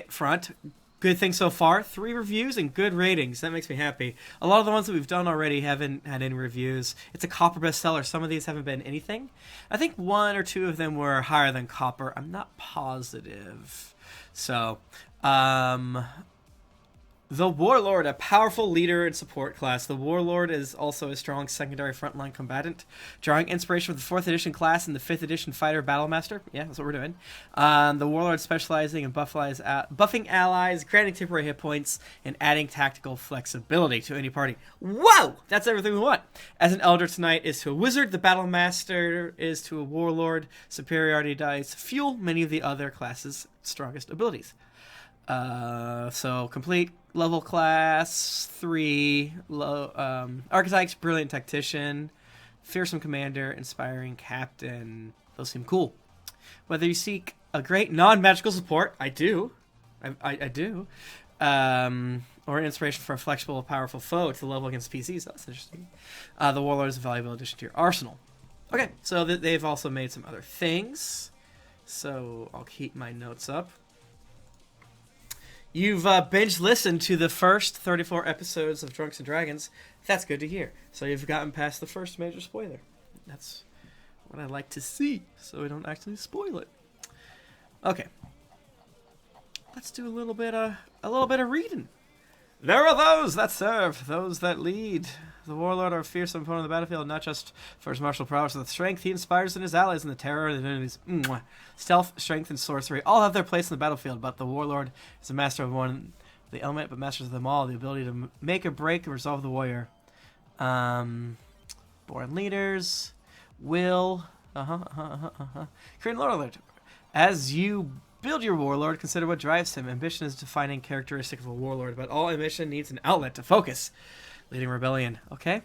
front. Good thing so far. 3 reviews and good ratings. That makes me happy. A lot of the ones that we've done already haven't had any reviews. It's a Copper bestseller. Some of these haven't been anything. I think 1 or 2 of them were higher than Copper. I'm not positive. So, the Warlord, a powerful leader and support class. The Warlord is also a strong secondary frontline combatant, drawing inspiration from the 4th edition class and the 5th edition fighter Battlemaster. Yeah, that's what we're doing. The Warlord specializing in buffing allies, granting temporary hit points, and adding tactical flexibility to any party. Whoa! That's everything we want. As an Eldritch Knight is to a Wizard, the Battlemaster is to a Warlord. Superiority dice fuel many of the other classes' strongest abilities. So complete level class 3, archetypes, brilliant tactician, fearsome commander, inspiring captain. Those seem cool. Whether you seek a great non-magical support, I do, or inspiration for a flexible, powerful foe to level against PCs. That's interesting. The Warlord is a valuable addition to your arsenal. Okay, so they've also made some other things. So I'll keep my notes up. You've binge listened to the first 34 episodes of Drunks and Dragons. That's good to hear. So you've gotten past the first major spoiler. That's what I like to see, so we don't actually spoil it. Okay. Let's do a little bit of reading. There are those that serve, those that lead. The Warlord are a fearsome opponent on the battlefield, not just for his martial prowess and the strength he inspires in his allies and the terror of his enemies. Stealth, strength, and sorcery all have their place in the battlefield, but the Warlord is a master of one, the element, but masters of them all, the ability to make or break and resolve the warrior. Born leaders, will, Create Warlord. As you build your Warlord, consider what drives him. Ambition is a defining characteristic of a Warlord, but all ambition needs an outlet to focus. Leading rebellion. Okay.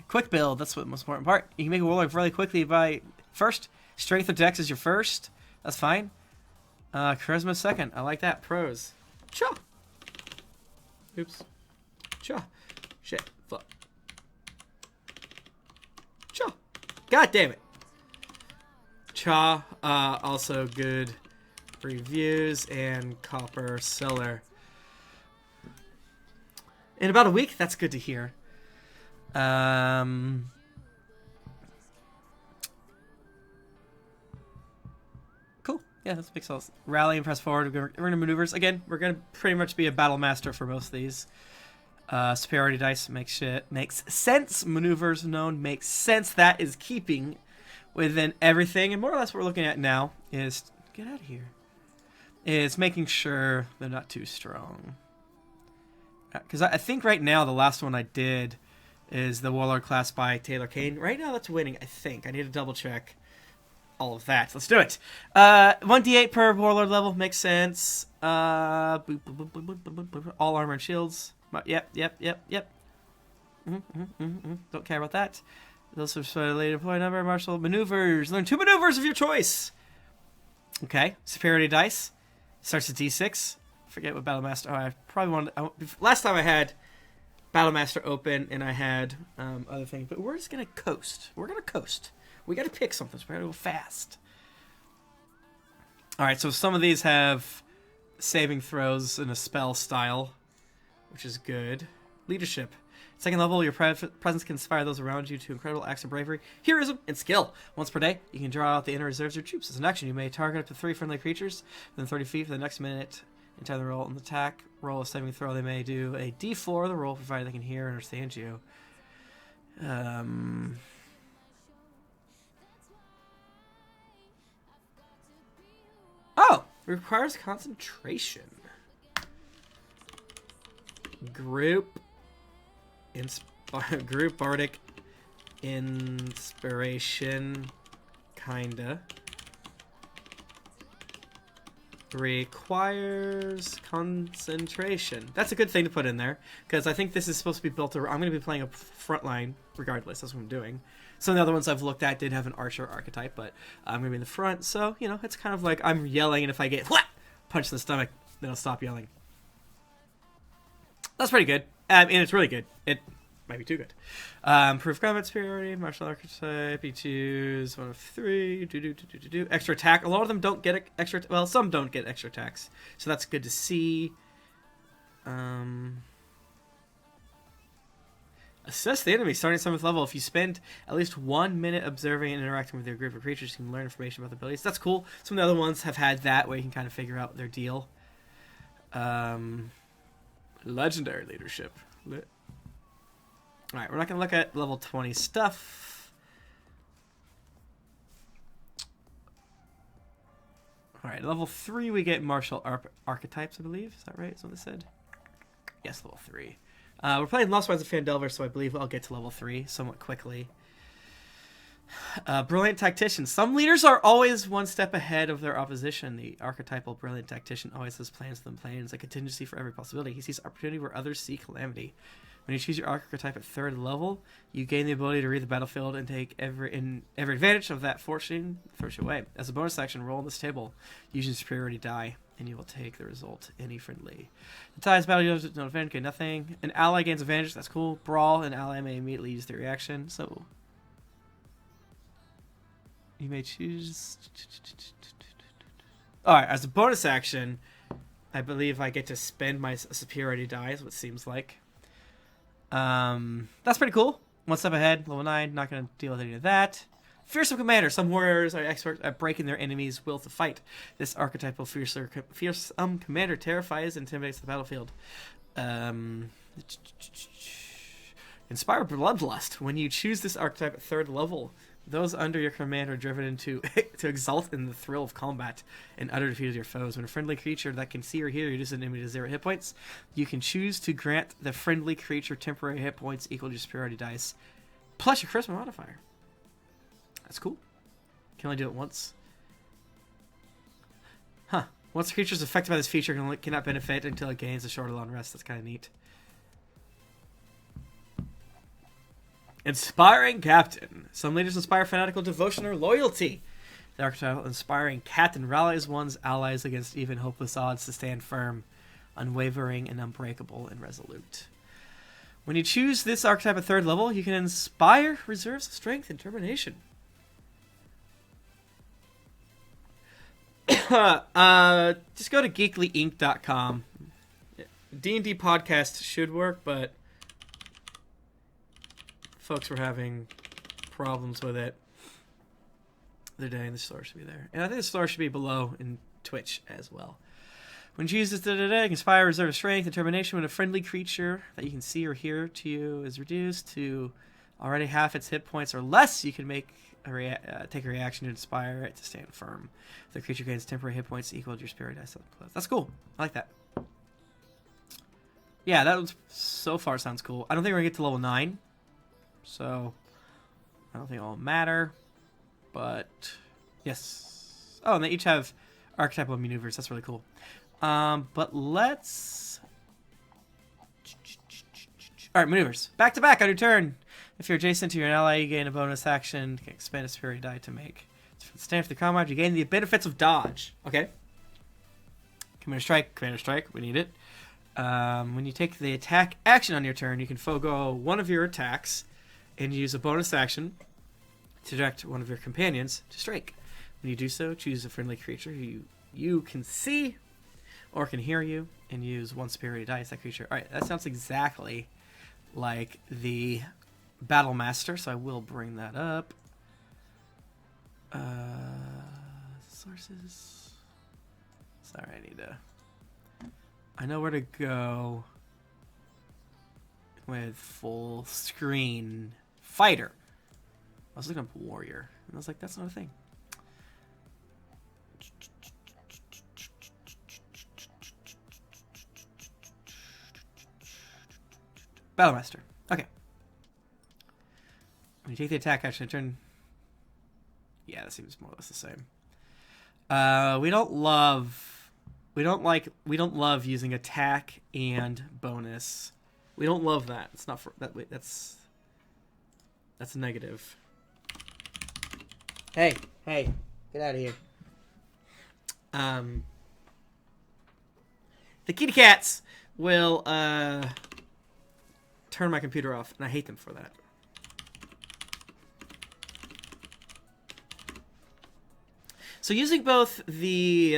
Quick build. That's what the most important part. You can make a Warlord really quickly by first. Strength of Dex is your first. That's fine. Charisma second. I like that. Pros. Cha. Oops. Cha. Shit. Fuck. Cha. God damn it. Cha. Also good reviews and Copper seller. In about a week, that's good to hear. Cool. Yeah, that makes sense. Rally and press forward. We're going to maneuvers. Again, we're going to pretty much be a battle master for most of these. Superiority dice makes sense. Maneuvers known makes sense. That is keeping within everything. And more or less what we're looking at now is... Get out of here. Is making sure they're not too strong. Because I think right now the last one I did is the Warlord class by Taylor Kane. Right now that's winning, I think. I need to double check all of that. Let's do it. 1d8 per Warlord level makes sense. All armor and shields. Yep. Don't care about that. Those are later deploy number, martial maneuvers. Learn 2 maneuvers of your choice. Okay. Superiority dice. Starts at d6. Forget what Battlemaster. Oh, I probably wanted. Last time I had Battlemaster open and I had other things, but we're just gonna coast. We gotta pick something. So we're gonna go fast. All right. So some of these have saving throws in a spell style, which is good. Leadership. Second level, your presence can inspire those around you to incredible acts of bravery, heroism, and skill. Once per day, you can draw out the inner reserves of your troops. As an action, you may target up to 3 friendly creatures within 30 feet for the next minute. Entire the roll and attack roll a saving throw. They may do a d4 of the roll, provided they can hear and understand you. Oh, requires concentration. Group bardic inspiration, kinda. Requires concentration. That's a good thing to put in there, because I think this is supposed to be built around... I'm going to be playing a frontline regardless. That's what I'm doing. Some of the other ones I've looked at did have an archer archetype, but I'm going to be in the front, so, you know, it's kind of like I'm yelling, and if I get punched in the stomach, then I'll stop yelling. That's pretty good. And it's really good. Might be too good. Proof combat superiority, martial archetype. You choose one of 3. Extra attack. A lot of them don't get extra. Well, some don't get extra attacks, so that's good to see. Assess the enemy starting 7th level. If you spend at least 1 minute observing and interacting with your group of creatures, you can learn information about the abilities. That's cool. Some of the other ones have had that where you can kind of figure out their deal. Legendary leadership. Alright, we're not going to look at level 20 stuff. Alright, level 3 we get martial archetypes, I believe. Is that right? Is what they said? Yes, level 3. We're playing Lost Minds of Phandelver, so I believe I'll get to level 3 somewhat quickly. Brilliant Tactician. Some leaders are always one step ahead of their opposition. The archetypal Brilliant Tactician always has plans within plans, a contingency for every possibility. He sees opportunity where others see calamity. When you choose your archetype at 3rd level, you gain the ability to read the battlefield and take every advantage of that fortune throws you away. As a bonus action, roll on this table using superiority die, and you will take the result any friendly. The ties battle, you don't advantage, gain nothing. An ally gains advantage, that's cool. Brawl, an ally may immediately use the reaction, so you may choose. Alright, as a bonus action, I believe I get to spend my superiority die, is what it seems like. That's pretty cool. 1 step ahead, level 9, not going to deal with any of that. Fearsome Commander. Some warriors are expert at breaking their enemies' will to fight. This archetypal fearsome commander terrifies and intimidates the battlefield. Inspire Bloodlust. When you choose this archetype at 3rd level, those under your command are driven into to exult in the thrill of combat and utter defeat of your foes. When a friendly creature that can see or hear reduces an enemy to 0 hit points, you can choose to grant the friendly creature temporary hit points equal to your superiority dice, plus your charisma modifier. That's cool. Can only do it once. Huh. Once the creature is affected by this feature, cannot benefit until it gains a shorter long rest. That's kind of neat. Inspiring Captain. Some leaders inspire fanatical devotion or loyalty. The archetypal Inspiring Captain rallies one's allies against even hopeless odds to stand firm, unwavering, and unbreakable and resolute. When you choose this archetype at 3rd level, you can inspire reserves of strength and determination. Just go to geeklyinc.com. D&D podcast should work, but folks were having problems with it the other day, and the store should be there. And I think the store should be below in Twitch as well. When you use this, inspire reserve of strength, determination. When a friendly creature that you can see or hear to you is reduced to already half its hit points or less, you can make take a reaction to inspire it to stand firm. The creature gains temporary hit points equal to your spirit dice. That's cool. I like that. Yeah, that was, so far sounds cool. I don't think we're going to get to level 9. So, I don't think it'll matter. But, yes. Oh, and they each have archetypal maneuvers. That's really cool. But let's... Alright, maneuvers. Back to back on your turn. If you're adjacent to your ally, you gain a bonus action. You can expend a superiority die to make. Stand for the combat, you gain the benefits of dodge. Okay. Commander Strike. We need it. When you take the attack action on your turn, you can forego one of your attacks and use a bonus action to direct one of your companions to strike. When you do so, choose a friendly creature who you can see or can hear you and use 1 superiority dice that creature. Alright, that sounds exactly like the Battle Master, so I will bring that up. Sources. Sorry, I know where to go with full screen fighter. I was looking up warrior, and I was like, that's not a thing. Battlemaster. Okay. When you take the attack action, turn. Yeah, that seems more or less the same. We don't love using attack and bonus. We don't love that. It's not for that. That's a negative. Hey, get out of here. The kitty cats will turn my computer off, and I hate them for that. So using both the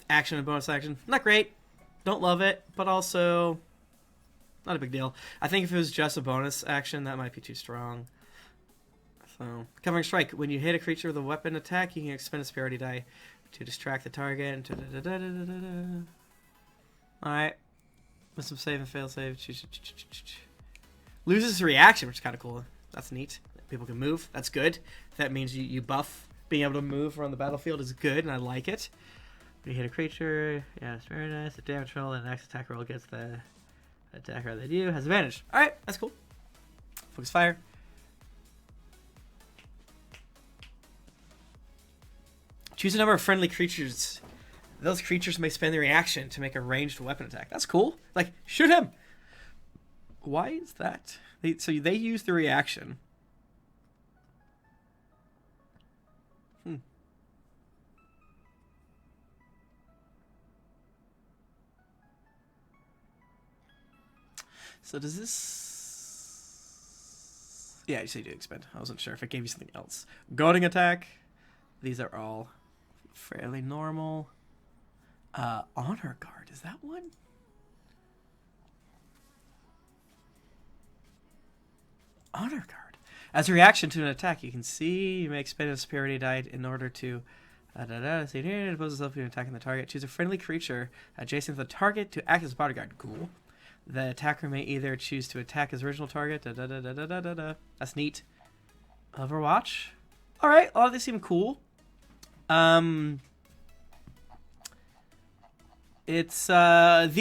action and bonus action, not great. Don't love it, but also not a big deal. I think if it was just a bonus action, that might be too strong. So, covering strike. When you hit a creature with a weapon attack, you can expend a superiority die to distract the target. Alright. With some save and fail save. Loses reaction, which is kind of cool. That's neat. People can move. That's good. That means you buff being able to move around the battlefield is good, and I like it. When you hit a creature, yeah, it's very nice. The damage roll and the next attack roll gets the attacker that you has advantage. Alright, that's cool. Focus fire. Choose a number of friendly creatures. Those creatures may spend their reaction to make a ranged weapon attack. That's cool. Like, shoot him! Why is that? So they use the reaction. So does this... Yeah, you say do expend. I wasn't sure if it gave you something else. Goading attack. These are all fairly normal. Honor Guard. Is that one? Honor Guard. As a reaction to an attack, you can see you may expend a superiority die in order to... See here, oppose itself to attacking the target. Choose a friendly creature adjacent to the target to act as bodyguard. Cool. The attacker may either choose to attack his original target. That's neat. Overwatch. All right, a lot of these seem cool. It's not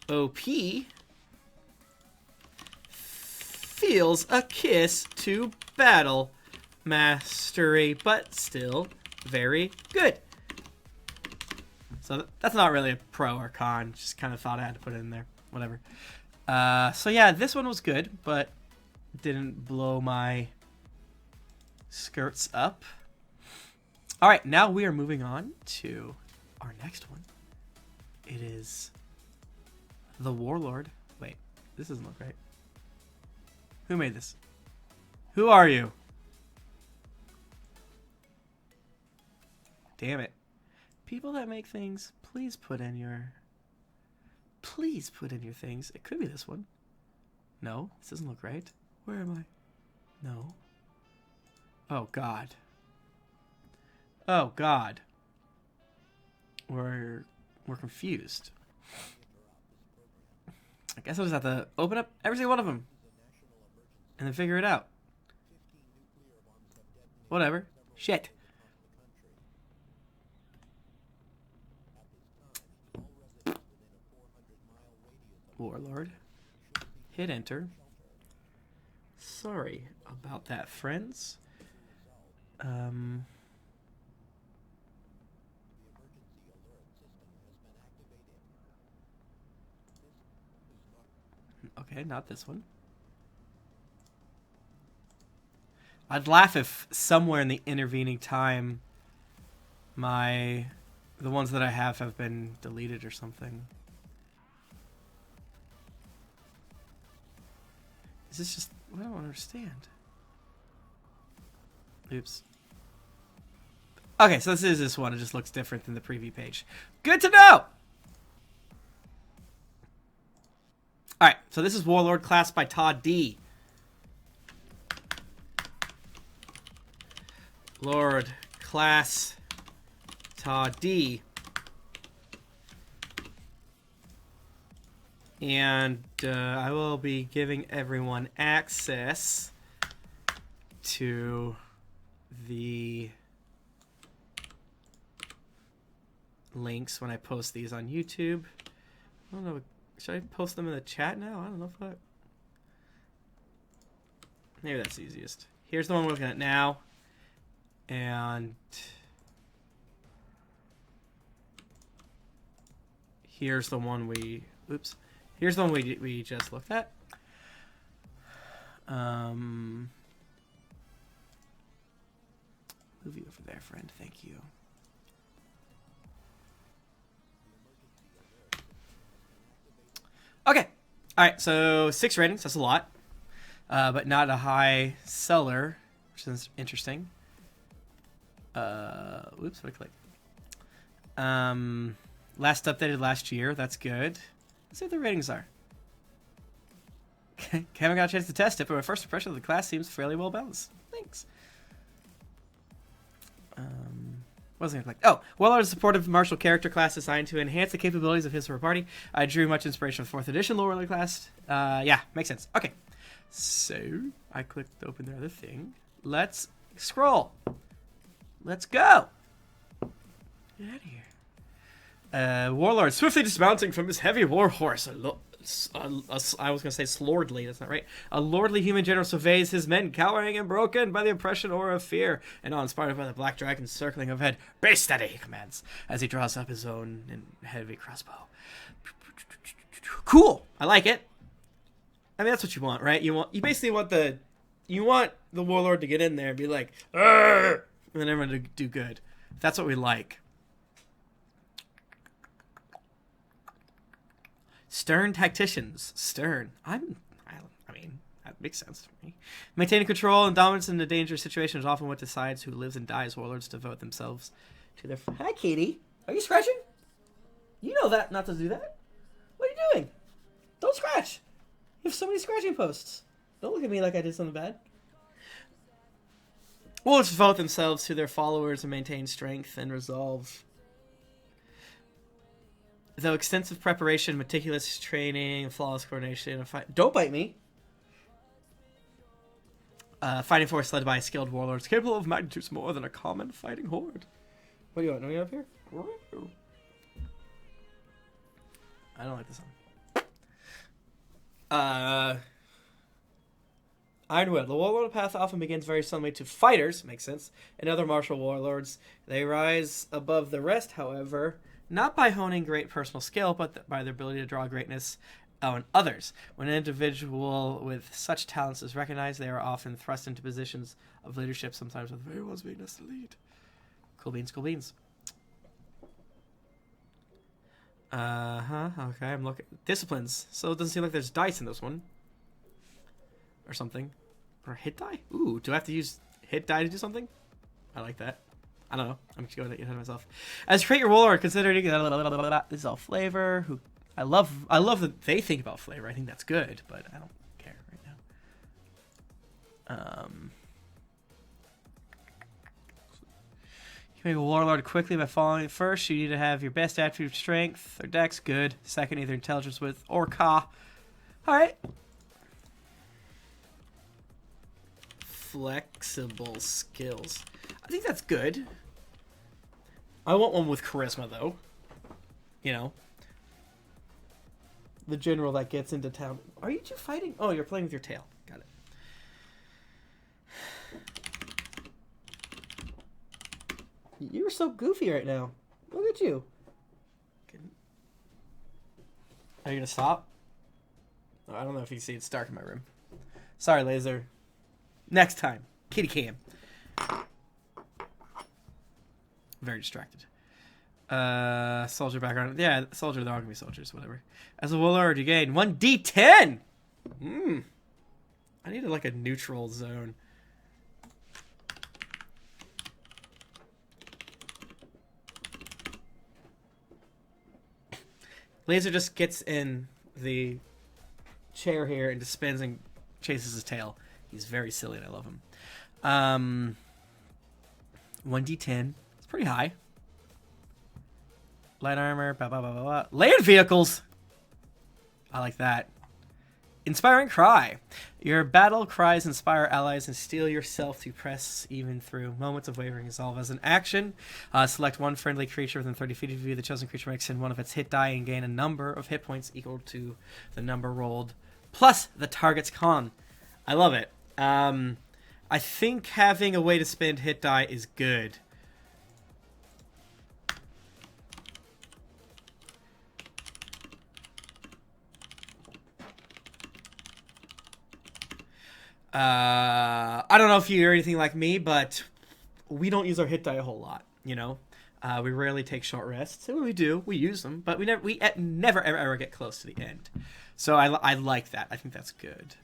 OP. Feels a kiss to battle mastery, but still very good. So that's not really a pro or con. Just kind of thought I had to put it in there. Whatever. So yeah, this one was good, but didn't blow my skirts up. All right, now we are moving on to our next one. It is the Warlord. Wait, this doesn't look right. Who made this? Who are you? Damn it. People that make things, please put in your things. It could be this one. No, this doesn't look right. Where am I? No. Oh, God. Oh, God. We're confused. I guess I'll just have to open up every single one of them and then figure it out. Whatever. Shit. Warlord. Hit enter. Sorry about that, friends. Okay, not this one. I'd laugh if somewhere in the intervening time the ones that I have been deleted or something. Is this just... I don't understand. Oops. Okay, so this is this one. It just looks different than the preview page. Good to know! Alright, so this is Warlord, class by Todd D. Lord, class, Todd D. And I will be giving everyone access to the links when I post these on YouTube. I don't know. Should I post them in the chat now? I don't know if I... Maybe that's the easiest. Here's the one we're looking at now. And here's the one we... Oops. Here's the one we just looked at. Move you over there, friend. Thank you. Okay. All right, so 6 ratings. That's a lot. But not a high seller, which is interesting. Whoops, what I click? Last updated last year. That's good. Let's see what the ratings are. Okay, haven't got a chance to test it, but my first impression of the class seems fairly well balanced. Thanks. What was I going to click? Oh, Warlord is a supportive martial character class designed to enhance the capabilities of his or her party. I drew much inspiration from 4th edition Warlord class. Yeah, makes sense. Okay. So, I clicked to open the other thing. Let's scroll. Let's go. Get out of here. Warlord swiftly dismounting from his heavy war horse. I was going to say lordly, that's not right. A lordly human general surveys his men, cowering and broken by the oppression or of fear, and uninspired by the black dragon circling overhead. Be steady, he commands, as he draws up his own heavy crossbow. Cool! I like it. I mean, that's what you want, right? You basically want the Warlord to get in there and be like, "Arr!" and then everyone to do good. That's what we like. Stern tacticians. Stern. I mean, that makes sense to me. Maintaining control and dominance in a dangerous situation is often what decides who lives and dies. Warlords devote themselves to their... Hi, Katie. Are you scratching? You know that not to do that. What are you doing? Don't scratch. You have so many scratching posts. Don't look at me like I did something bad. Warlords devote themselves to their followers and maintain strength and resolve. Though extensive preparation, meticulous training, flawless coordination, and don't bite me. Fighting force led by skilled warlords capable of magnitudes more than a common fighting horde. What do you want? No, you up here? I don't like this one. Ironwood. The warlord path often begins very similarly to fighters, makes sense, and other martial warlords. They rise above the rest, however, not by honing great personal skill, but by their ability to draw greatness on others. When an individual with such talents is recognized, they are often thrust into positions of leadership, sometimes with the very ones being asked to lead. Cool beans, cool beans. Okay, I'm looking. Disciplines. So it doesn't seem like there's dice in this one. Or something. Or hit die? Ooh, do I have to use hit die to do something? I like that. I don't know. I'm just going to get ahead of myself. As create your warlord, considering this is all flavor. I love that they think about flavor. I think that's good, but I don't care right now. You can make a warlord quickly by following it first. You need to have your best attribute strength or dex, good. Second, either intelligence with or ka. All right. Flexible skills. I think that's good. I want one with charisma, though. You know. The general that gets into town. Are you two fighting? Oh, you're playing with your tail. Got it. You're so goofy right now. Look at you. Are you going to stop? Oh, I don't know if you see. It's dark in my room. Sorry, Laser. Next time. Kitty cam. Very distracted. Soldier background. Yeah, soldier, they're all gonna be soldiers, whatever. As a warlord, you gain 1d10! I needed like a neutral zone. Laser just gets in the chair here and just spins and chases his tail. He's very silly and I love him. 1d10. It's pretty high. Light armor, blah, blah, blah, blah, blah. Land vehicles! I like that. Inspiring cry. Your battle cries inspire allies and steel yourself to press even through moments of wavering resolve. As an action, select one friendly creature within 30 feet of you. The chosen creature makes in one of its hit die and gain a number of hit points equal to the number rolled plus the target's con. I love it. I think having a way to spend hit die is good. I don't know if you're anything like me, but we don't use our hit die a whole lot, you know? We rarely take short rests. And when we do, we use them, but we never ever get close to the end. So I like that. I think that's good.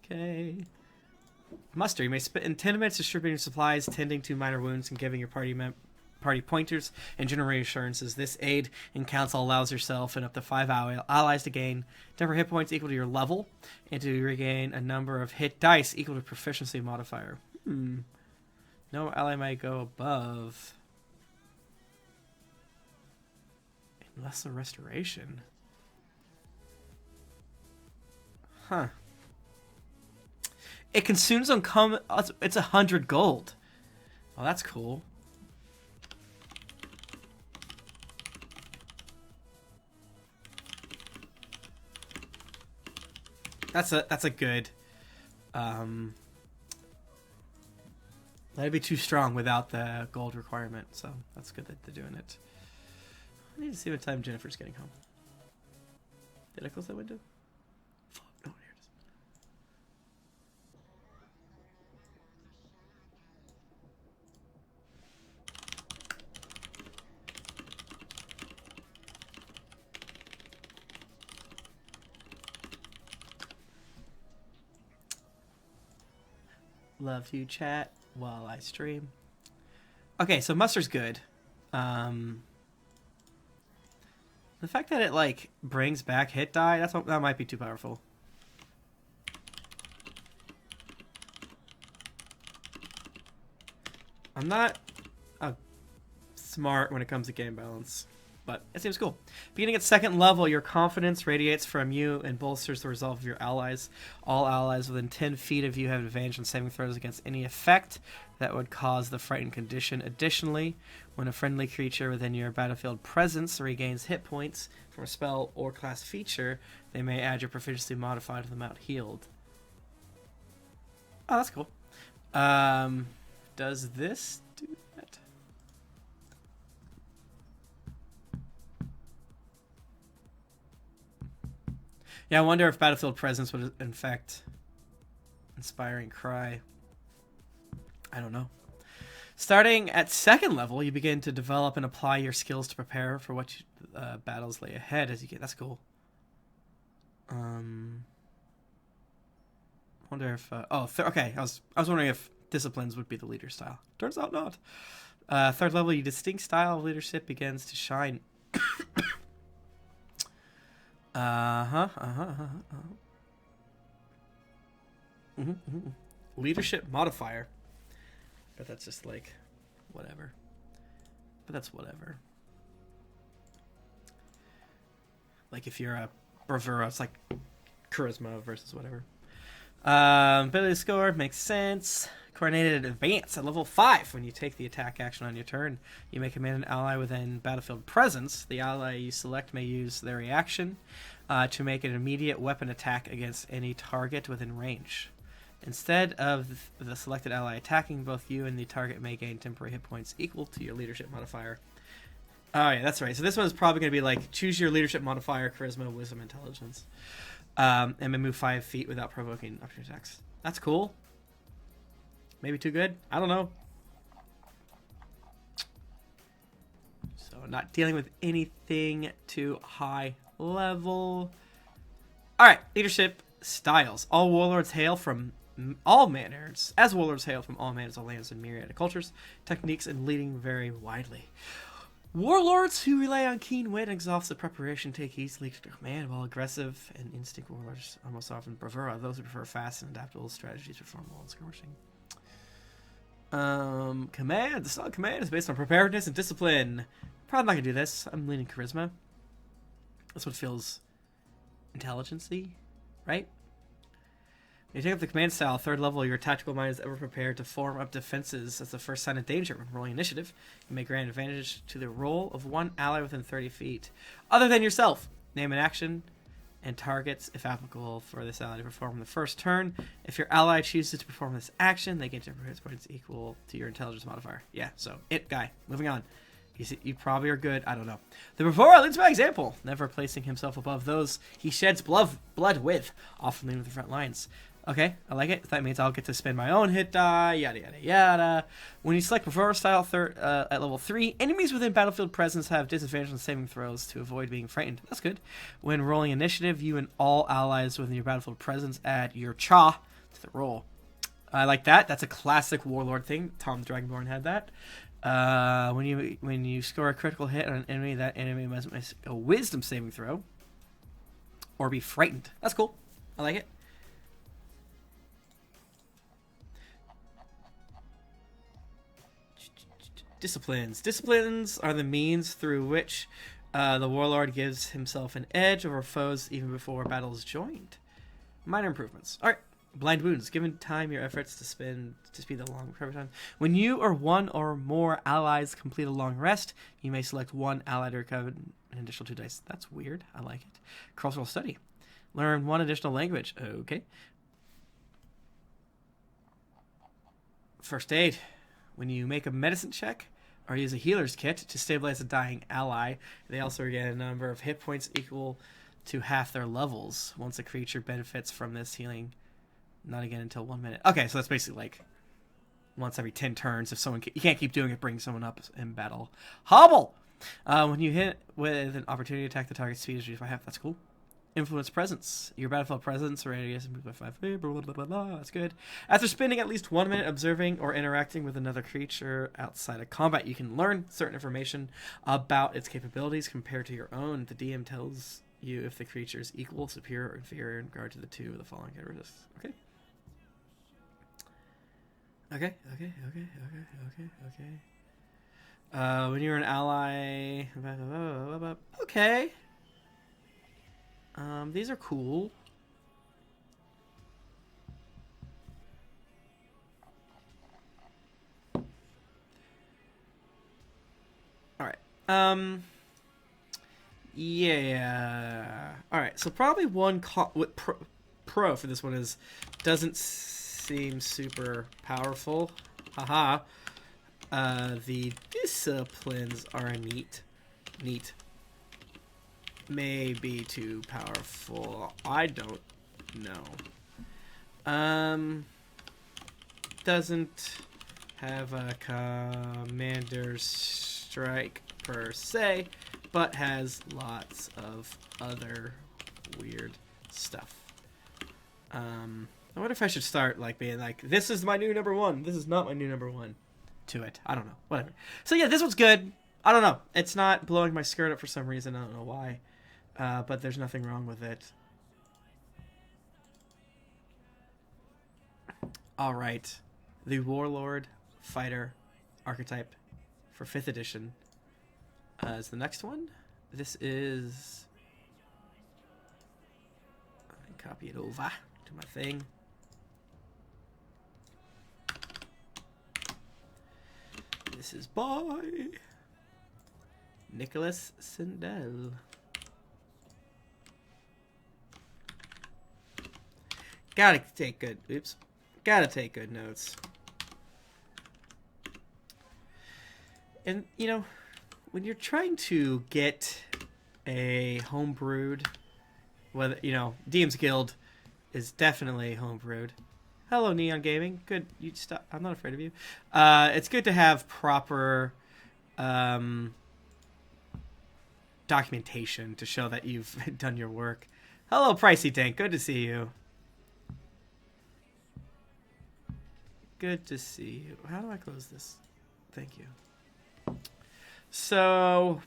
Okay. Muster. You may spend 10 minutes distributing supplies, tending to minor wounds, and giving your party pointers and general reassurances. This aid in council allows yourself and up to 5 allies to gain temporary hit points equal to your level, and to regain a number of hit dice equal to proficiency modifier. No ally may go above. Unless a restoration. Huh. It consumes on it's 100 gold. Oh, that's cool. That's a good. That'd be too strong without the gold requirement, so that's good that they're doing it. I need to see what time Jennifer's getting home. Did I close that window? Fuck, no, here it is. Love to chat while I stream. Okay, so muster's good. The fact that it like brings back hit die, that might be too powerful. I'm not smart when it comes to game balance, but it seems cool. Beginning at 2nd level, your confidence radiates from you and bolsters the resolve of your allies. All allies within 10 feet of you have advantage on saving throws against any effect that would cause the frightened condition. Additionally, when a friendly creature within your battlefield presence regains hit points from a spell or class feature, they may add your proficiency modifier to the amount healed. Oh, that's cool. Does this do that? Yeah, I wonder if battlefield presence would infect Inspiring Cry. I don't know. Starting at 2nd level, you begin to develop and apply your skills to prepare for what battles lay ahead as you get. That's cool. Wonder if okay. I was wondering if disciplines would be the leader style. Turns out not. 3rd level, your distinct style of leadership begins to shine. Leadership modifier. But that's just like whatever. But that's whatever. Like if you're a bravura, it's like charisma versus whatever. Ability score makes sense. Coordinated advance at level 5. When you take the attack action on your turn, you may command an ally within battlefield presence. The ally you select may use their reaction to make an immediate weapon attack against any target within range. Instead of the selected ally attacking, both you and the target may gain temporary hit points equal to your leadership modifier. Oh yeah, that's right. So this one's probably going to be like, choose your leadership modifier, charisma, wisdom, intelligence. And then move 5 feet without provoking opportunity attacks. That's cool. Maybe too good? I don't know. So not dealing with anything too high level. Alright, leadership styles. All warlords hail from all manners. As warlords hail from all manners of lands and myriad cultures, techniques and leading vary widely. Warlords who rely on keen wit and exhaustive preparation take easily to command, while aggressive and instinct warlords are most often bravura. Those who prefer fast and adaptable strategies perform well in skirmishing. Command. The style of command is based on preparedness and discipline. Probably not gonna do this. I'm leaning charisma. This one feels intelligence-y, right? When you take up the command style, 3rd level, your tactical mind is ever prepared to form up defenses as the first sign of danger when rolling initiative. You may grant advantage to the roll of one ally within 30 feet, other than yourself. Name an action and targets, if applicable, for this ally to perform the first turn. If your ally chooses to perform this action, they gain temporary hit points equal to your intelligence modifier. Yeah, so it guy. Moving on. You probably are good. I don't know. The bravura leads by example, never placing himself above those he sheds blood with, often leading with the front lines. Okay, I like it. That means I'll get to spend my own hit die, yada yada yada. When you select Performer Style at level 3, enemies within battlefield presence have disadvantage on saving throws to avoid being frightened. That's good. When rolling initiative, you and all allies within your battlefield presence add your cha to the roll. I like that. That's a classic Warlord thing. Tom the Dragonborn had that. When you score a critical hit on an enemy, that enemy must make a Wisdom saving throw or be frightened. That's cool. I like it. Disciplines. Disciplines are the means through which the Warlord gives himself an edge over foes even before battle is joined. Minor improvements. All right. Blind wounds. Given time, your efforts to speed the long recovery time. When you or one or more allies complete a long rest, you may select one ally to recover an additional 2 dice. That's weird. I like it. Cultural study. Learn 1 additional language. Okay. First aid. When you make a medicine check or use a healer's kit to stabilize a dying ally, they also get a number of hit points equal to half their levels. Once a creature benefits from this healing, not again until 1 minute. Okay, so that's basically like once every 10 turns. If someone you can't keep doing it, bring someone up in battle. Hobble. When you hit with an opportunity to attack, the target speed is reduced by half. That's cool. Influence presence. Your battlefield presence radius moved by 5. Blah, blah, blah, blah. That's good. After spending at least 1 minute observing or interacting with another creature outside of combat, you can learn certain information about its capabilities compared to your own. The DM tells you if the creature is equal, superior, or inferior in regard to the 2 of the following characteristics. Okay. Okay. When you're an ally... Okay. These are cool. Alright. Yeah. Alright, so probably one pro for this one is doesn't seem super powerful. Haha. The disciplines are neat. May be too powerful. I don't know. Doesn't have a commander's strike per se, but has lots of other weird stuff. I wonder if I should start like being like, this is my new number 1. This is not my new number 1 to it. I don't know. Whatever. So yeah, this one's good. I don't know. It's not blowing my skirt up for some reason. I don't know why. But there's nothing wrong with it. Alright. The Warlord Fighter archetype for 5th edition is the next one. This is... Let me copy it over to my thing. This is by Nicholas Sindel. Gotta take good notes. And, you know, when you're trying to get a homebrewed, whether, you know, DM's Guild is definitely homebrewed. Hello, Neon Gaming. Good. You stop. I'm not afraid of you. It's good to have proper documentation to show that you've done your work. Hello, Pricey Tank. Good to see you. Good to see you. How do I close this? Thank you. So,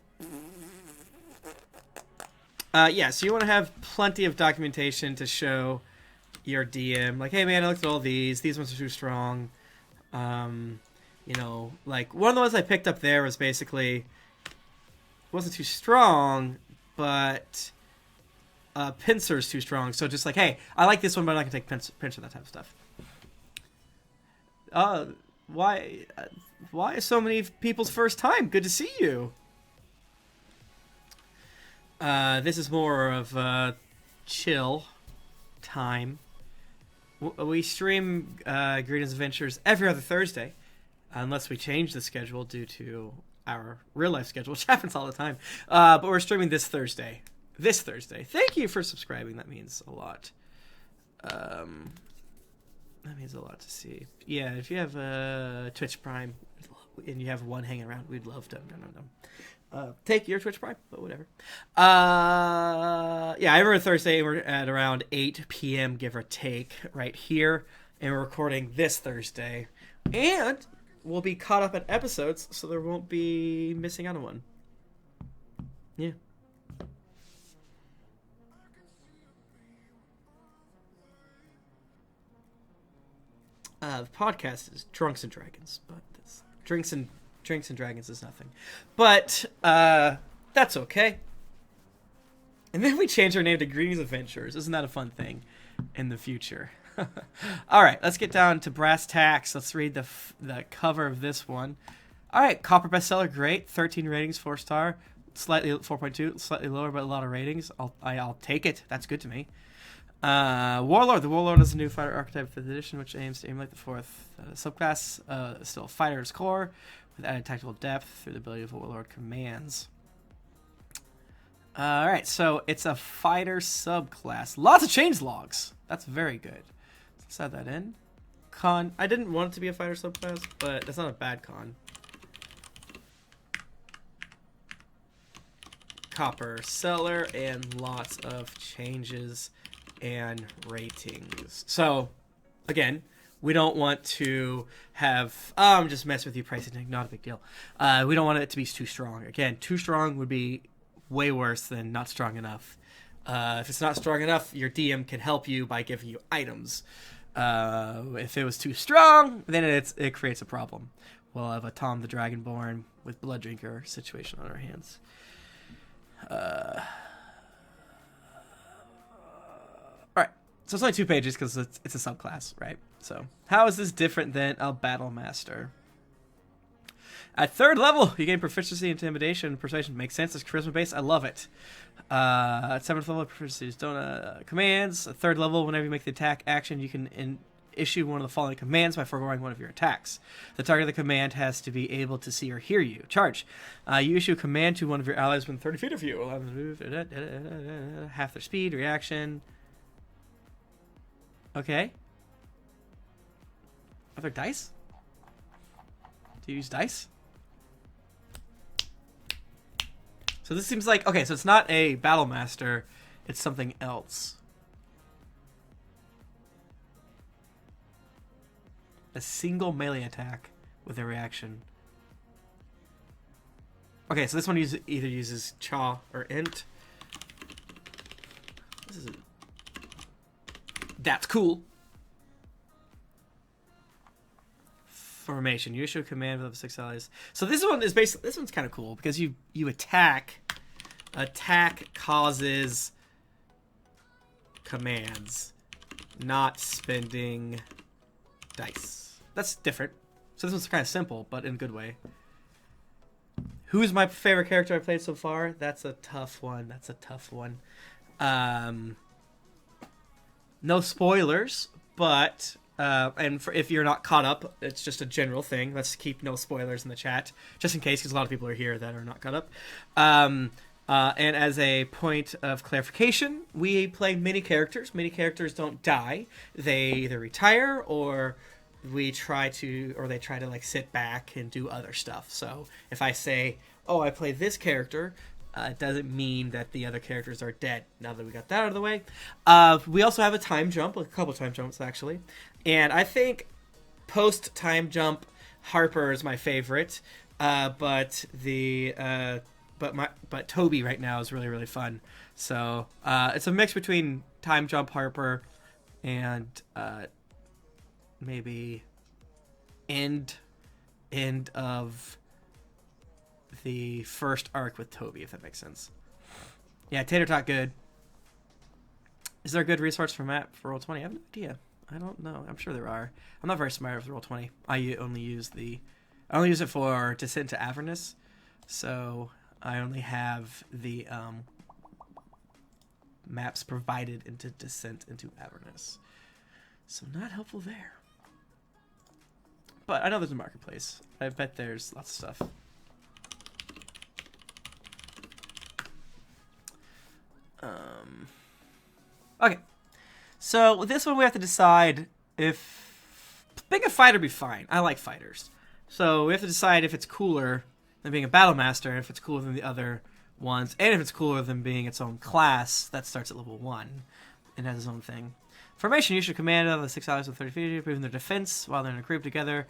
yeah, so you want to have plenty of documentation to show your DM. Like, hey, man, I looked at all these. These ones are too strong. You know, like, one of the ones I picked up there was basically, wasn't too strong, but pincer's too strong. So just like, hey, I like this one, but I'm not going to take pincer, that type of stuff. Why is so many people's first time? Good to see you. This is more of a chill time. We stream Greetings Adventures every other Thursday, unless we change the schedule due to our real life schedule, which happens all the time. But we're streaming this Thursday. Thank you for subscribing. That means a lot. That means a lot to see. Yeah, if you have a Twitch Prime and you have one hanging around, we'd love to. Take your Twitch Prime, but whatever. Yeah, I remember Thursday we're at around 8 p.m. give or take right here, and we're recording this Thursday, and we'll be caught up in episodes, so there won't be missing out on one. Yeah. The podcast is Drunks and Dragons, but this Drinks and Dragons is nothing. But that's okay. And then we change our name to Greenies Adventures. Isn't that a fun thing in the future? All right, let's get down to brass tacks. Let's read the cover of this one. All right, Copper bestseller, great. 13 ratings, 4-star. Slightly 4.2, slightly lower, but a lot of ratings. I'll take it. That's good to me. Warlord. The Warlord is a new fighter archetype 5th edition, which aims to emulate the 4th subclass. Still a fighter's core with added tactical depth through the ability of Warlord commands. Alright, so it's a fighter subclass. Lots of change logs. That's very good. Let's add that in. Con. I didn't want it to be a fighter subclass, but that's not a bad con. Copper seller and lots of changes and ratings. So, again, we don't want to have just mess with you pricing, not a big deal. We don't want it to be too strong. Again, too strong would be way worse than not strong enough. If it's not strong enough, your DM can help you by giving you items. If it was too strong, then it creates a problem. We'll have a Tom the Dragonborn with Blood Drinker situation on our hands. Alright, so it's only 2 pages because it's a subclass, right? So, how is this different than a Battle Master? At 3rd level, you gain proficiency, intimidation, and persuasion. Makes sense. It's charisma based. I love it. At 7th level, proficiencies don't commands. At 3rd level, whenever you make the attack action, you can issue one of the following commands by foregoing one of your attacks. The target of the command has to be able to see or hear you. Charge. You issue a command to one of your allies within 30 feet of you. Allow them to move. Half their speed. Reaction. Okay. Are there dice? Do you use dice? So this seems like... Okay, so it's not a Battle Master. It's something else. A single melee attack with a reaction. Okay, so this one either uses Cha or Int. That's cool. Formation. You issue a command with up to 6 allies. So this one is basically... This one's kind of cool because you attack. Attack causes commands. Not spending dice. That's different. So this one's kind of simple, but in a good way. Who's my favorite character I've played so far? That's a tough one. No spoilers, but... and if you're not caught up, it's just a general thing. Let's keep no spoilers in the chat, just in case, because a lot of people are here that are not caught up. And as a point of clarification, we play mini characters. Mini characters don't die. They either retire or they try to like sit back and do other stuff. So if I say, oh, I play this character, it doesn't mean that the other characters are dead. Now that we got that out of the way. We also have a time jump, a couple time jumps actually. And I think post time jump, Harper is my favorite. But Toby right now is really, really fun. So it's a mix between time jump, Harper, and maybe end of the first arc with Toby, if that makes sense. Yeah, Tater Tot good. Is there a good resource for map for Roll20? I have no idea. I don't know. I'm sure there are. I'm not very smart with Roll20. I only use it for Descent to Avernus, so I only have the maps provided into Descent into Avernus. So not helpful there. But I know there's a marketplace. I bet there's lots of stuff. Okay. So with this one we have to decide if Being a fighter be fine. I like fighters. So we have to decide if it's cooler than being a battle master, if it's cooler than the other ones, and if it's cooler than being its own class that starts at level 1 and has its own thing. Formation, you should command of the 6 allies with 30 feet, improving their defense while they're in a group together.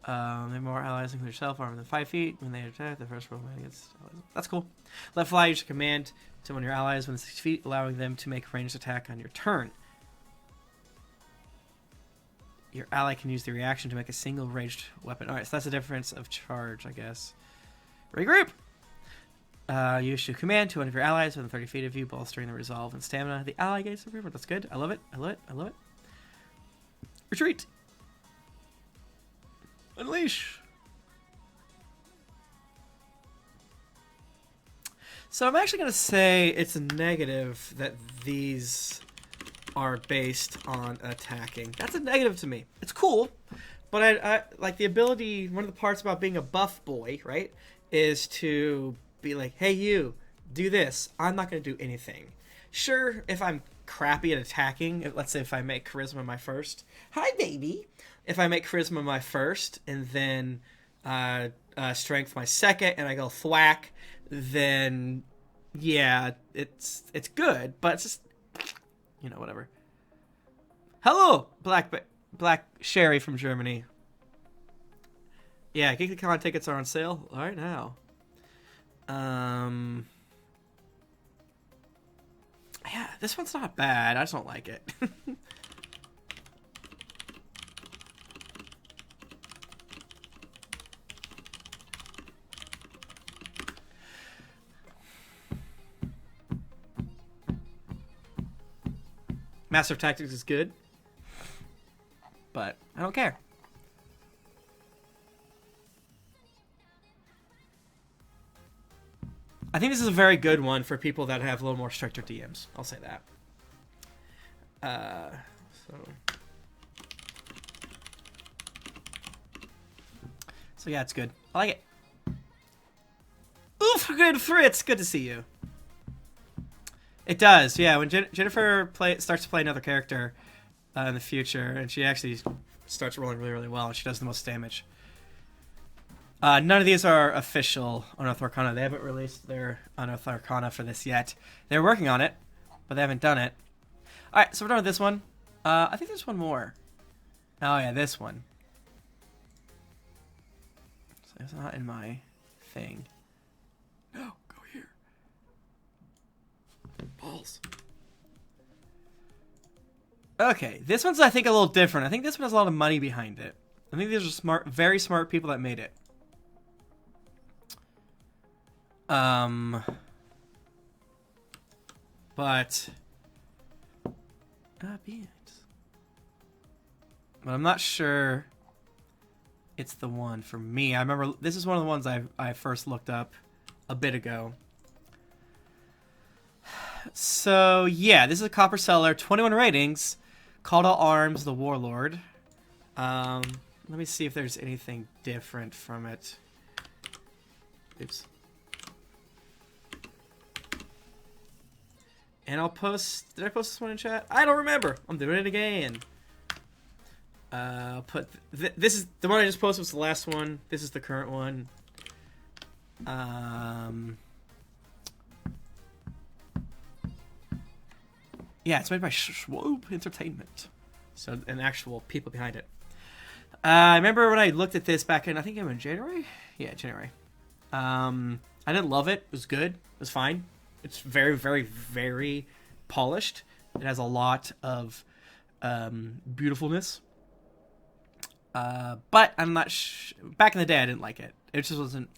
They have more allies, including yourself, armed than 5 feet. When they attack, the first roll against allies. That's cool. Left fly, you should command to one of your allies within 6 feet, allowing them to make a ranged attack on your turn. Your ally can use the reaction to make a single ranged weapon. Alright, so that's the difference of charge, I guess. Regroup! You should command to one of your allies within 30 feet of you, bolstering the resolve and stamina. The ally gains improvement. That's good. I love it. I love it. I love it. Retreat! Unleash! So I'm actually going to say it's a negative that these are based on attacking. That's a negative to me. It's cool, but I like the ability, one of the parts about being a buff boy, right, is to be like, hey you, do this. I'm not going to do anything. Sure, if I'm crappy at attacking, let's say if I make charisma my first, hi baby, if I make charisma my first and then strength my second and I go thwack, then yeah, it's good, but it's just, you know, whatever. Hello, Black Sherry from Germany. Yeah, GeeklyCon tickets are on sale right now. Yeah, this one's not bad. I just don't like it. Master of Tactics is good, but I don't care. I think this is a very good one for people that have a little more stricter DMs. I'll say that. So yeah, it's good. I like it. Oof, good Fritz. Good to see you. It does, yeah. When Jennifer starts to play another character in the future, and she actually starts rolling really, really well, and she does the most damage. None of these are official Unearthed Arcana. They haven't released their Unearthed Arcana for this yet. They're working on it, but they haven't done it. Alright, so we're done with this one. I think there's one more. Oh yeah, this one. So it's not in my thing. No, go here. Balls. Okay, this one's I think a little different. I think this one has a lot of money behind it. I think these are smart, very smart people that made it. But I'm not sure it's the one for me. I remember this is one of the ones I first looked up a bit ago. So yeah, this is a copper seller, 21 ratings, Call to Arms, the Warlord. Let me see if there's anything different from it. Oops. And I'll post... Did I post this one in chat? I don't remember. I'm doing it again. I'll put... This is... The one I just posted was the last one. This is the current one. Yeah, it's made by Swoop Entertainment. So, an actual people behind it. I remember when I looked at this back in... I think it was in January? Yeah, January. I didn't love it. It was good. It was fine. It's very, very, very polished. It has a lot of beautifulness. But I'm not... Back in the day, I didn't like it. It just wasn't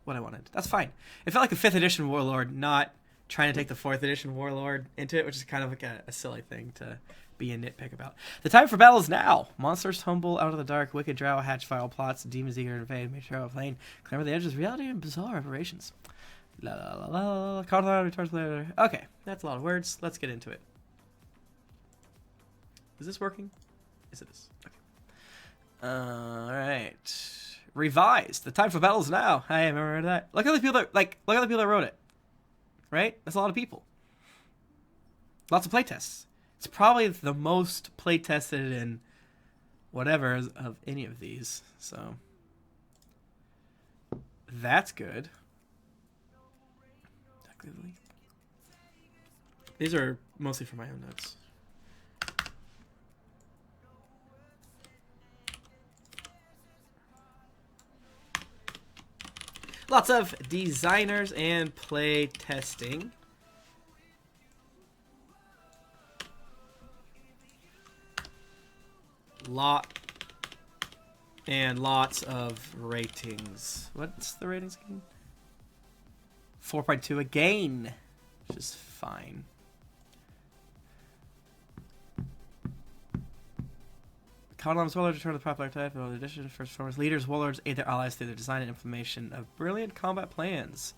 what I wanted. That's fine. It felt like a 5th edition Warlord, not trying to take the 4th edition Warlord into it, which is kind of like a silly thing to be a nitpick about. The time for battle is now. Monsters tumble out of the dark. Wicked drow hatch vile plots. Demons eager to invade. Make sure plane. Clamber the edges. Reality and bizarre operations. La la la la. Card returns later. Okay, that's a lot of words. Let's get into it. Is this working? Yes, it is. Okay. Alright. Revised. The time for battle is now. Hey, I remember that. Look at the people that look at the people that wrote it. Right? That's a lot of people. Lots of playtests. It's probably the most playtested and whatever of any of these. So that's good. These are mostly for my own notes. Lots of designers and play testing. Lots of ratings. What's the ratings again? 4.2 again, which is fine. Common Warlords return to the popular type of addition to first formers. Leaders, Warlords aid their allies through their design and implementation of brilliant combat plans.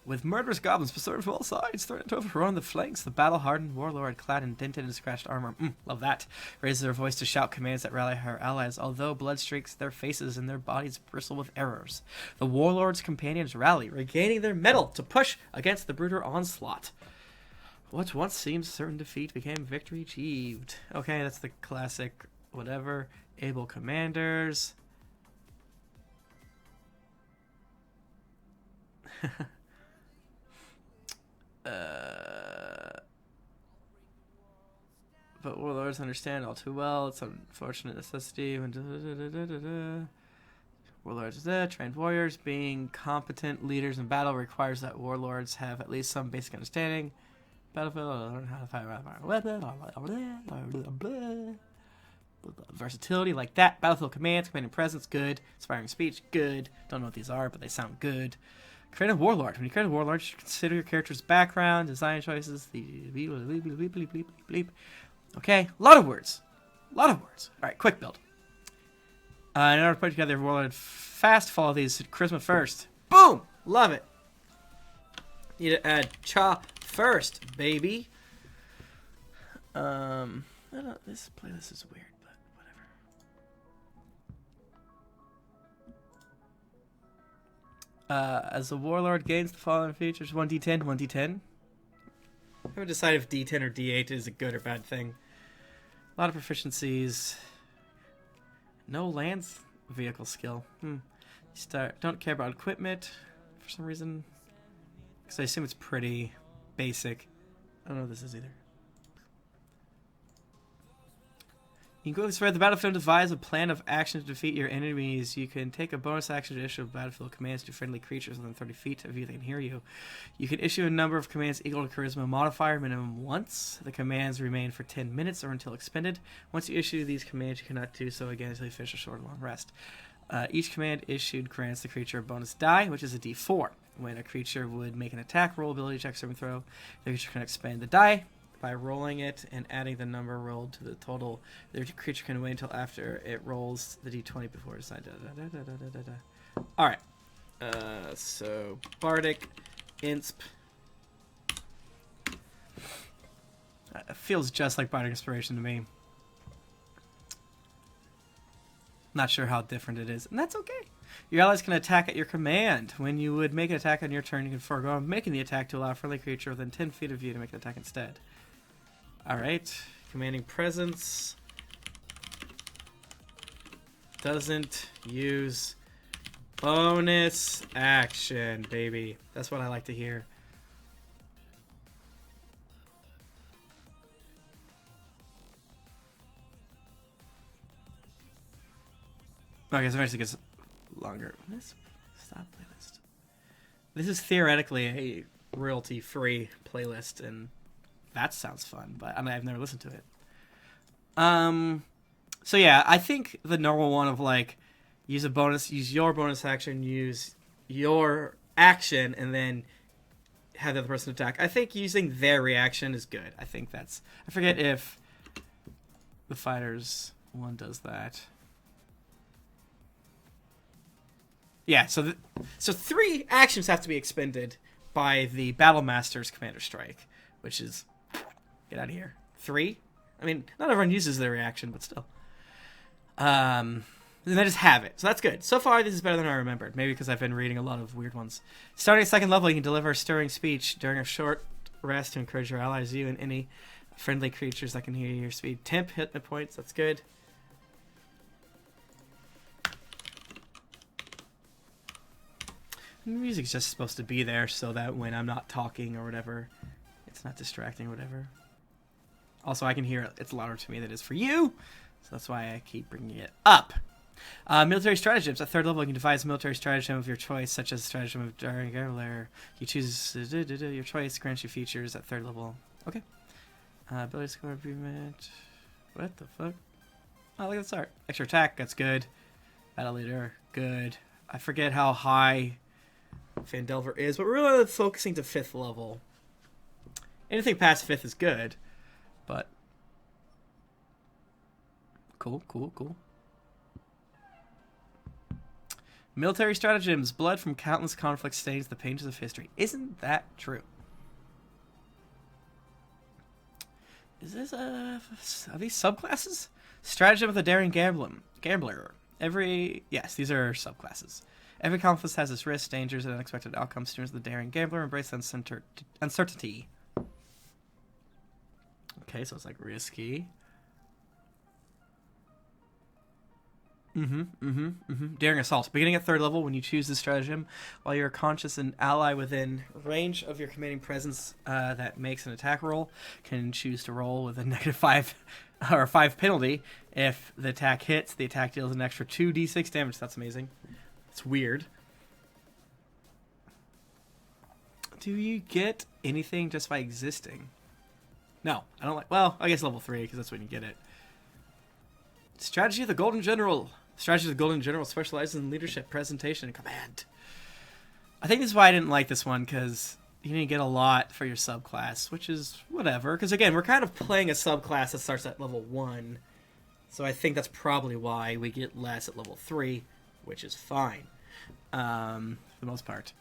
With murderous goblins pursued from all sides, threatening to overrun the flanks, the battle-hardened Warlord, clad in dented and scratched armor, love that, raises their voice to shout commands that rally her allies, although blood streaks their faces and their bodies bristle with arrows. The Warlord's companions rally, regaining their mettle to push against the brutal onslaught. What once seemed certain defeat became victory achieved. Okay, that's the classic whatever. Able commanders. But Warlords understand all too well. It's an unfortunate necessity. Warlords, trained warriors. Being competent leaders in battle requires that Warlords have at least some basic understanding. Battlefield, learn how to fire versatility like that. Battlefield commands, commanding presence, good. Inspiring speech, good. Don't know what these are, but they sound good. Create a Warlord. When you create a Warlord, you should consider your character's background, design choices. Okay, a lot of words. Alright, quick build. In order to put together a Warlord fast, follow these. Charisma first. Boom! Love it. Need to add Cha first, baby. I don't, this playlist is weird, but whatever. As the Warlord gains the following features: 1d10, 1d10. I haven't decided if d10 or d8 is a good or bad thing. A lot of proficiencies. No lands vehicle skill. Don't care about equipment for some reason. Because I assume it's pretty basic. I don't know what this is either. You can quickly spread the battlefield and devise a plan of action to defeat your enemies. You can take a bonus action to issue battlefield commands to friendly creatures within 30 feet of you that can hear you. You can issue a number of commands equal to Charisma modifier minimum once. The commands remain for 10 minutes or until expended. Once you issue these commands, you cannot do so again until you finish a short or long rest. Each command issued grants the creature a bonus die, which is a d4. When a creature would make an attack, roll, ability check, saving throw, the creature can expend the die by rolling it and adding the number rolled to the total. The creature can wait until after it rolls the d20 before it decides. Alright. So, Bardic, Insp. It feels just like Bardic Inspiration to me. Not sure how different it is, and that's okay. Your allies can attack at your command. When you would make an attack on your turn, you can forego making the attack to allow a friendly creature within 10 feet of you to make an attack instead. Alright. Commanding presence. Doesn't use bonus action, baby. That's what I like to hear. Okay, so eventually it gets longer. Stop playlist. This is theoretically a royalty-free playlist, and that sounds fun, but I mean, I've never listened to it. So yeah, I think the normal one of like, use your bonus action, use your action, and then have the other person attack. I think using their reaction is good. I think that's, I forget if the fighters one does that. Yeah, so 3 actions have to be expended by the Battle Master's Commander Strike, which is, get out of here. 3? I mean, not everyone uses their reaction, but still. And they just have it, so that's good. So far, this is better than I remembered, maybe because I've been reading a lot of weird ones. Starting at 2nd level, you can deliver a stirring speech during a short rest to encourage your allies, you and any Friendly creatures that can heal your speed. Temp hit points. That's good. The music's just supposed to be there so that when I'm not talking or whatever, it's not distracting or whatever. Also, I can hear it. It's louder to me than it is for you, so that's why I keep bringing it up. Military stratagems. At 3rd level, you can devise a military stratagem of your choice, such as the stratagem of Daring Gambler. You choose your choice, grants you features at 3rd level. Okay. Ability score improvement. What the fuck? Oh, look at this art. Extra attack, that's good. Battle leader, good. I forget how high Fandelver is, but we're really focusing to 5th level. Anything past 5th is good, but cool. Military stratagems. Blood from countless conflicts stains the pages of history. Isn't that true? Is this are these subclasses? Stratagem of the Daring Gambler. Yes, these are subclasses. Every conflict has its risks, dangers, and unexpected outcomes. Students of the Daring Gambler embrace uncertainty. Okay, so it's like risky. Daring Assault. Beginning at 3rd level, when you choose this stratagem, while you're conscious, an ally within range of your commanding presence that makes an attack roll can choose to roll with a -5 or 5 penalty. If the attack hits, the attack deals an extra 2d6 damage. That's amazing. It's weird. Do you get anything just by existing? No, I don't like... Well, I guess level 3, because that's when you get it. Strategy of the Golden General. Strategy of the Golden General specializes in leadership, presentation, and command. I think this is why I didn't like this one, because you didn't get a lot for your subclass, which is whatever. Because again, we're kind of playing a subclass that starts at level 1. So I think that's probably why we get less at level 3, which is fine. For the most part.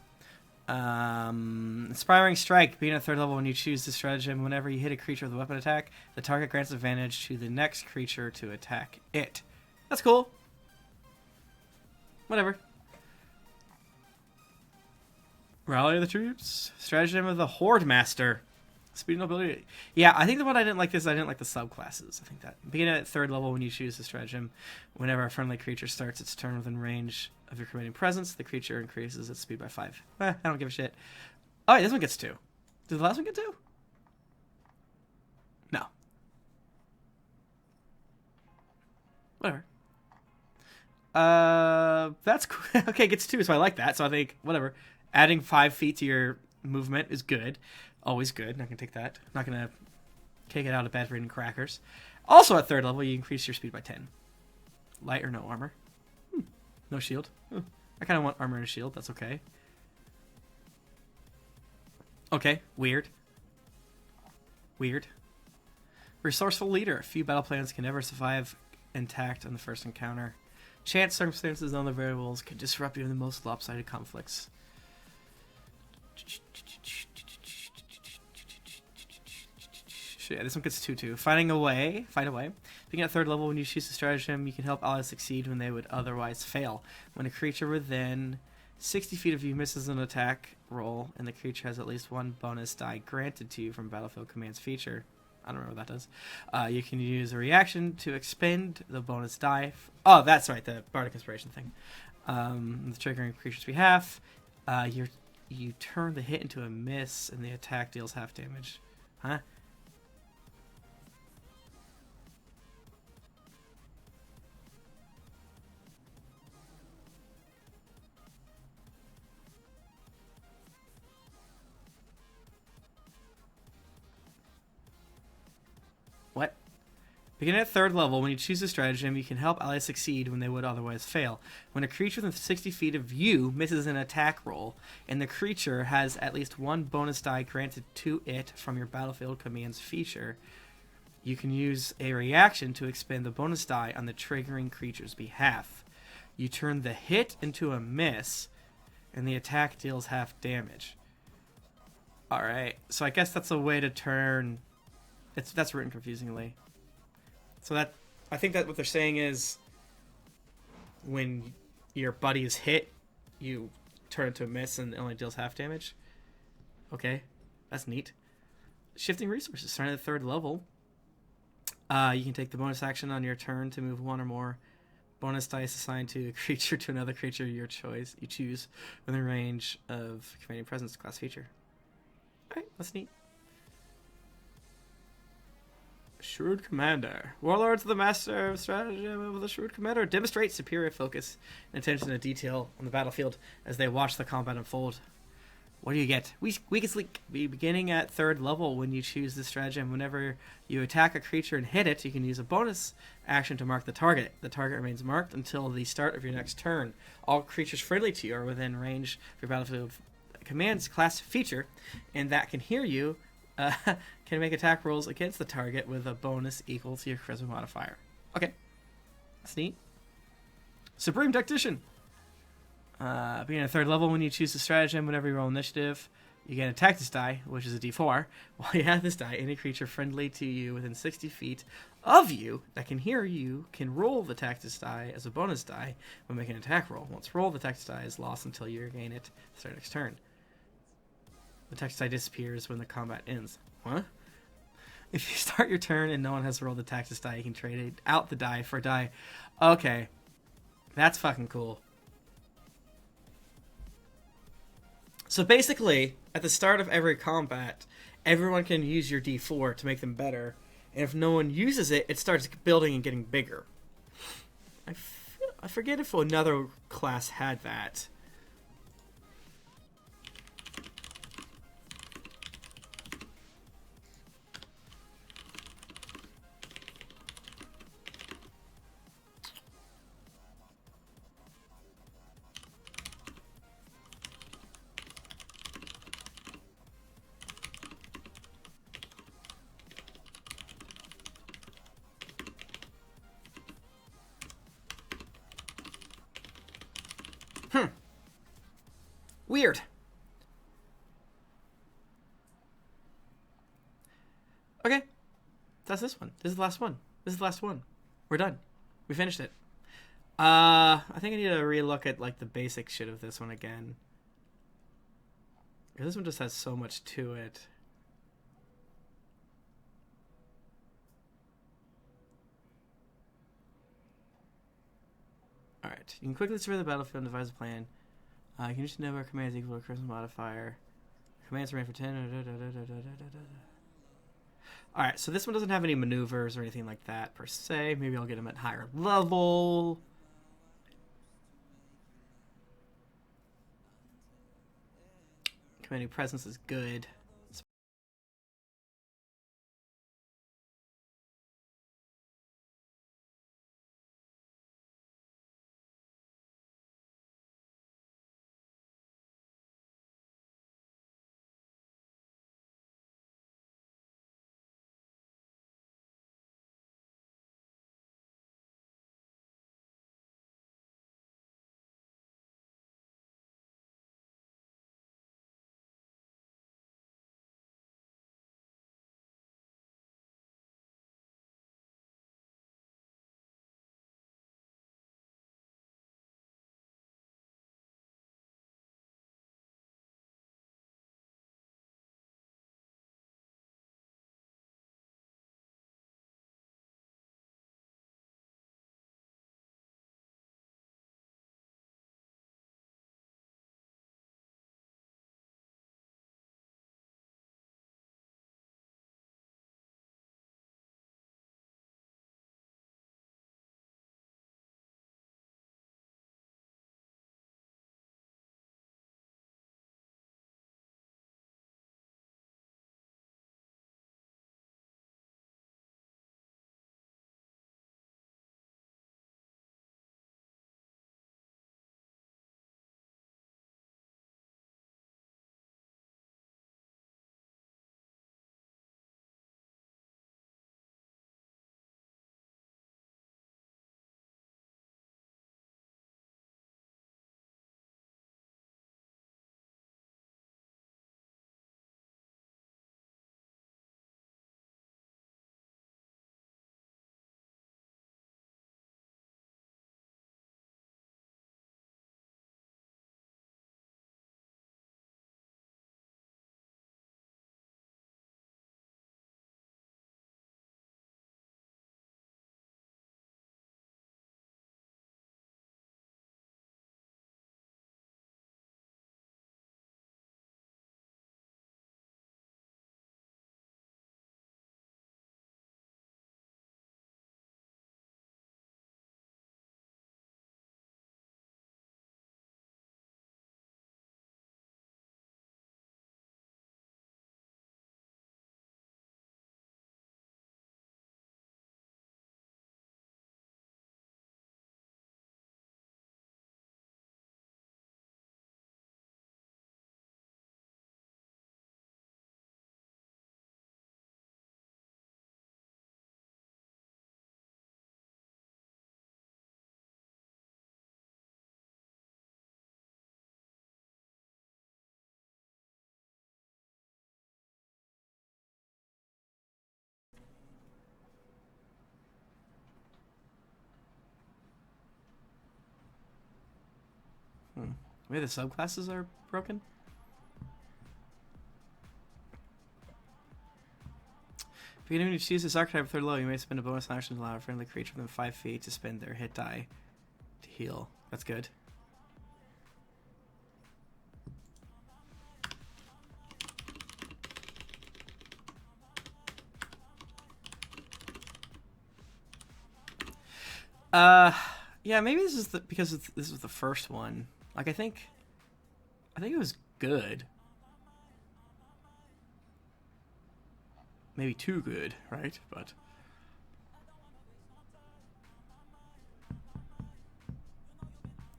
Inspiring Strike. Being at 3rd level, when you choose this stratagem, whenever you hit a creature with a weapon attack, the target grants advantage to the next creature to attack it. That's cool. Whatever. Rally the troops. Stratagem of the Horde Master. Speed and ability. Yeah, I think the one I didn't like is I didn't like the subclasses. I think that beginning at 3rd level, when you choose the stratagem, whenever a friendly creature starts its turn within range of your commanding presence, the creature increases its speed by 5. I don't give a shit. Oh, wait, this one gets 2. Did the last one get 2? No. Whatever. That's cool. Okay, gets 2, so I like that. So I think, whatever. Adding 5 feet to your movement is good. Always good. Not gonna take that. Not gonna kick it out of bed for eating crackers. Also at 3rd level, you increase your speed by 10. Light or no armor. No shield. I kind of want armor and a shield. That's okay. Okay. Weird. Resourceful leader. Few battle plans can ever survive intact on the first encounter. Chance, circumstances, and other variables can disrupt even the most lopsided conflicts. Yeah, this one gets 2-2. Find a way. Being at 3rd level, when you choose the stratagem, you can help allies succeed when they would otherwise fail. When a creature within 60 feet of you misses an attack roll, and the creature has at least 1 bonus die granted to you from Battlefield Commands feature. I don't remember what that does. You can use a reaction to expend the bonus die. Oh, that's right, the Bardic Inspiration thing. The triggering creature's behalf. You turn the hit into a miss, and the attack deals half damage. Huh? What? Beginning at 3rd level, when you choose a stratagem, you can help allies succeed when they would otherwise fail. When a creature within 60 feet of you misses an attack roll, and the creature has at least 1 bonus die granted to it from your Battlefield Commands feature, you can use a reaction to expend the bonus die on the triggering creature's behalf. You turn the hit into a miss, and the attack deals half damage. Alright, so I guess that's a way to turn... That's written confusingly. So that... I think that what they're saying is... when your buddy is hit, you turn it to a miss and it only deals half damage. Okay, that's neat. Shifting resources. Starting at the 3rd level, you can take the bonus action on your turn to move 1 or more bonus dice assigned to a creature to another creature you choose within range of Commanding Presence class feature. Alright, that's neat. Shrewd Commander. Warlords, the master of stratagem of the Shrewd Commander, demonstrate superior focus and attention to detail on the battlefield as they watch the combat unfold. What do you get? Weakest link. Beginning at 3rd level when you choose this stratagem. Whenever you attack a creature and hit it, you can use a bonus action to mark the target. The target remains marked until the start of your next turn. All creatures friendly to you are within range of your battlefield commands class feature, and that can hear you can make attack rolls against the target with a bonus equal to your charisma modifier. Okay. That's neat. Supreme Tactician. Being at 3rd level when you choose the stratagem, whenever you roll initiative, you get an attack this die, which is a d4. While you have this die, any creature friendly to you within 60 feet of you that can hear you can roll the tactics die as a bonus die when making an attack roll. Once rolled, the tactics die is lost until you regain it to start next turn. The tactics die disappears when the combat ends. Huh? If you start your turn and no one has rolled the tactics die, you can trade out the die for a die. Okay. That's fucking cool. So basically, at the start of every combat, everyone can use your d4 to make them better. And if no one uses it, it starts building and getting bigger. I forget if another class had that. Weird. Okay. That's this one. This is the last one. This is the last one. We're done. We finished it. I think I need to relook at like the basic shit of this one again. Because this one just has so much to it. Alright. You can quickly survey the battlefield and devise a plan. You can just never commands equal to charisma modifier. Commands remain for 10. Alright, so this one doesn't have any maneuvers or anything like that per se. Maybe I'll get them at higher level. Commanding presence is good. Maybe the subclasses are broken? Beginning when you choose this archetype third level, you may spend a bonus action to allow a friendly creature within 5 feet to spend their hit die to heal. That's good. Yeah, maybe this is because this was the first one. Like, I think it was good. Maybe too good, right? But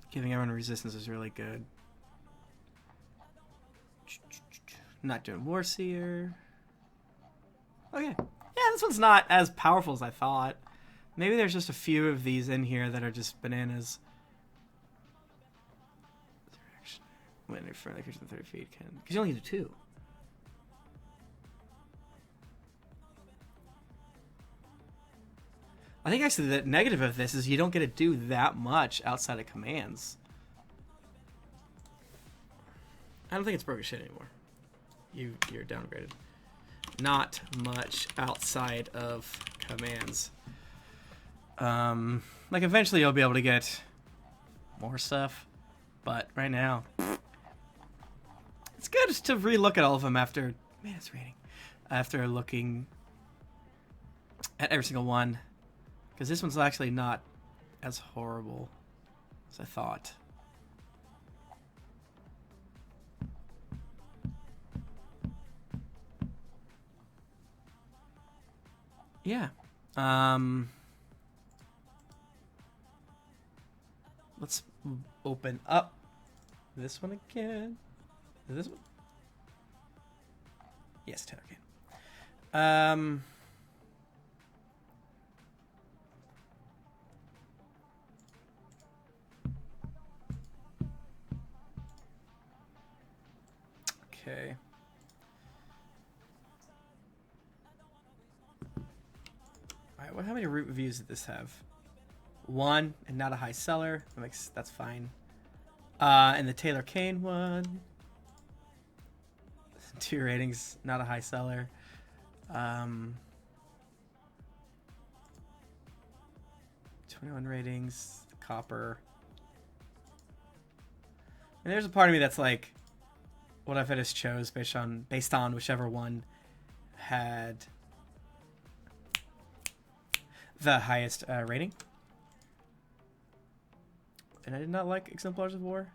giving everyone resistance is really good. Not doing Warseer. Okay. Yeah, this one's not as powerful as I thought. Maybe there's just a few of these in here that are just bananas. When you're friendly creature within 30 feet can... Because you only do 2. I think actually the negative of this is you don't get to do that much outside of commands. I don't think it's broken shit anymore. You're downgraded. Not much outside of commands. Like eventually you'll be able to get more stuff, but right now it's good to relook at all of them after it's raining. After looking at every single one, because this one's actually not as horrible as I thought. Yeah. Let's open up this one again. Is this one? Yes, Taylor can. Okay. All right. How many root reviews did this have? 1 and not a high seller. That's fine. And the Taylor Kane one. 2 ratings, not a high seller. 21 ratings, copper. And there's a part of me that's like, what if I just chose based on whichever one had the highest rating. And I did not like Exemplars of War.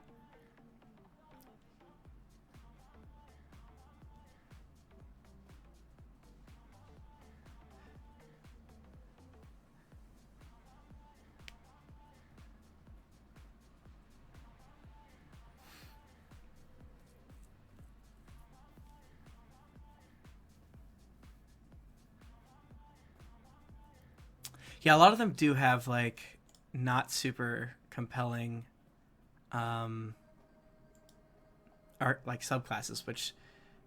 Yeah, a lot of them do have like not super compelling art like subclasses, which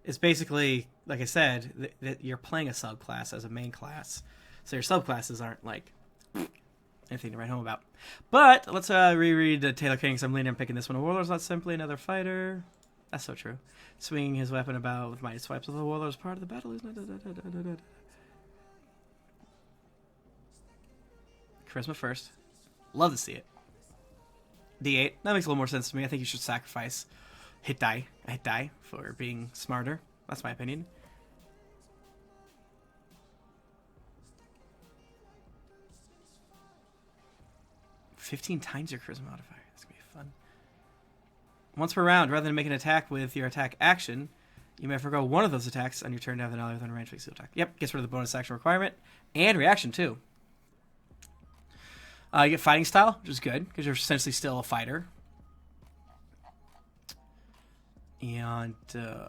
is basically, like I said, that you're playing a subclass as a main class, so your subclasses aren't like anything to write home about. But let's reread Taylor King. So I'm leaning on picking this one. A Warlord's not simply another fighter. That's so true. Swinging his weapon about with mighty swipes of the Warlord as part of the battle is not. Charisma first. Love to see it. D8. That makes a little more sense to me. I think you should sacrifice a hit die for being smarter. That's my opinion. "15 times your charisma modifier. That's gonna be fun. Once per round, rather than make an attack with your attack action, you may forgo one of those attacks on your turn to have an ally within a range fixed attack. Yep, gets rid of the bonus action requirement and reaction too. You get fighting style, which is good because you're essentially still a fighter. And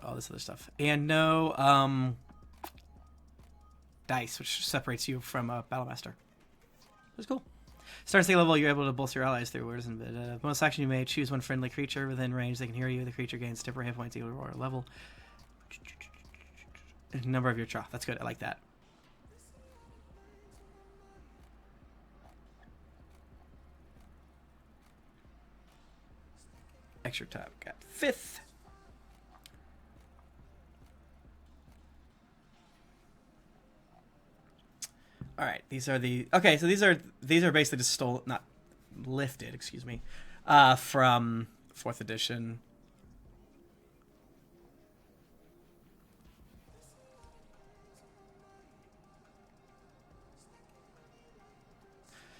all this other stuff. And no dice, which separates you from a Battlemaster. That's cool. Starting second level, you're able to bolster your allies through words. And bonus action, you may choose one friendly creature within range. They can hear you. The creature gains temporary hit points equal to your level. Number of your draw. That's good. I like that. extra tap. Got 5th. All right, these are the so these are basically just not lifted, excuse me, from 4th edition.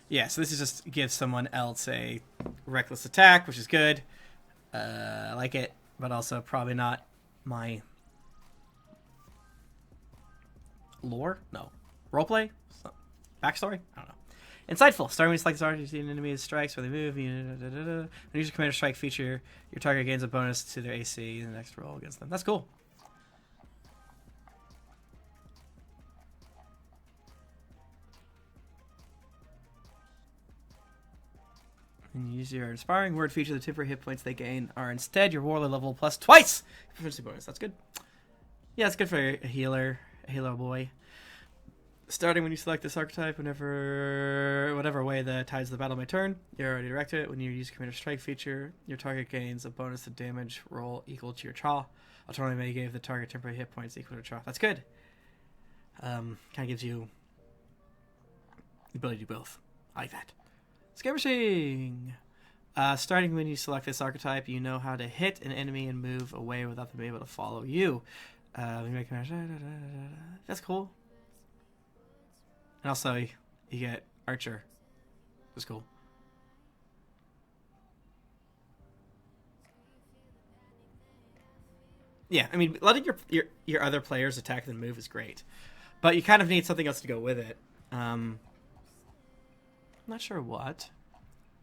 Yeah, so this is just give someone else a reckless attack, which is good. I like it, but also probably not my lore. No, roleplay, backstory. I don't know. Insightful. Starting when you select this archer, you see an enemy's strikes where they move. When you use your commander strike feature, your target gains a bonus to their AC in the next roll against them. That's cool. And you use your inspiring word feature. The temporary hit points they gain are instead your warlord level plus twice proficiency bonus. That's good. Yeah, it's good for a healer boy. Starting when you select this archetype, whatever way the tides of the battle may turn, you already directed it. When you use commander strike feature, your target gains a bonus to damage roll equal to your Cha. Alternatively, may give the target temporary hit points equal to Cha. That's good. Kind of gives you the ability to do both. I like that. Skirmishing. Starting when you select this archetype, you know how to hit an enemy and move away without them being able to follow you. That's cool. And also, you get Archer. That's cool. Yeah, I mean, letting your other players attack and move is great, but you kind of need something else to go with it. I'm not sure what.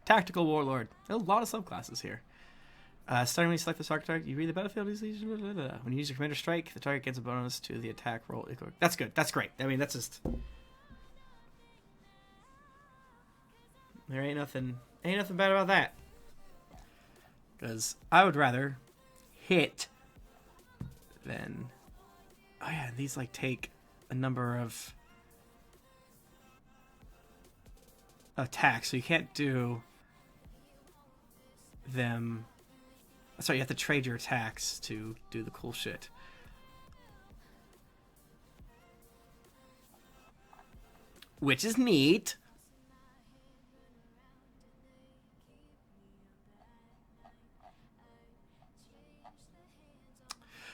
Tactical Warlord. There's a lot of subclasses here. Starting when you select this archetype, you read the battlefield. When you use your commander strike, the target gets a bonus to the attack roll. That's good. That's great. I mean, that's just... There ain't nothing bad about that. Because I would rather hit than... Oh yeah, these like take a number of attacks, so you can't do them... Sorry, you have to trade your attacks to do the cool shit. Which is neat.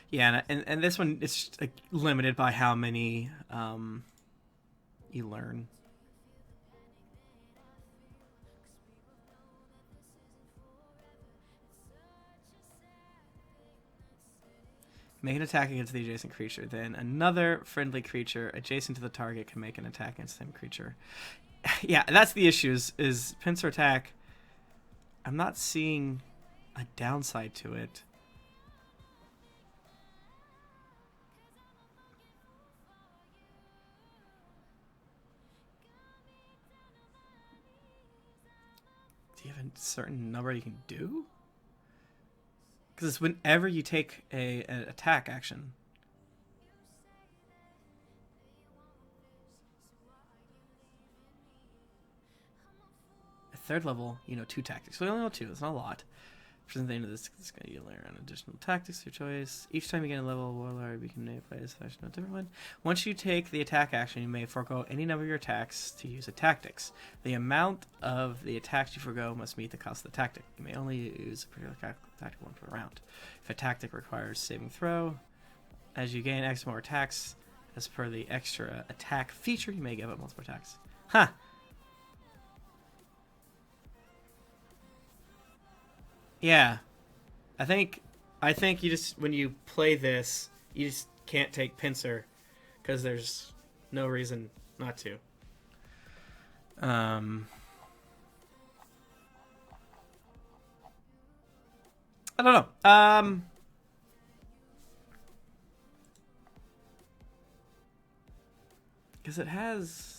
Yeah, and this one is like limited by how many you learn. Make an attack against the adjacent creature. Then another friendly creature adjacent to the target can make an attack against the same creature. Yeah, that's the issue is pincer attack. I'm not seeing a downside to it. Do you have a certain number you can do? Because it's whenever you take an attack action. At 3rd level, 2 tactics. So we only know 2. It's not a lot. For the end of this guy, you learn additional tactics, your choice. Each time you get a level Warlord, you can play a selection of a different one. Once you take the attack action, you may forego any number of your attacks to use a tactics. The amount of the attacks you forego must meet the cost of the tactic. You may only use a particular tactic one per round. If a tactic requires saving throw, as you gain X more attacks, as per the extra attack feature, you may give up multiple attacks. Huh. Yeah, I think you just, when you play this, you just can't take pincer because there's no reason not to. I don't know. Because it has...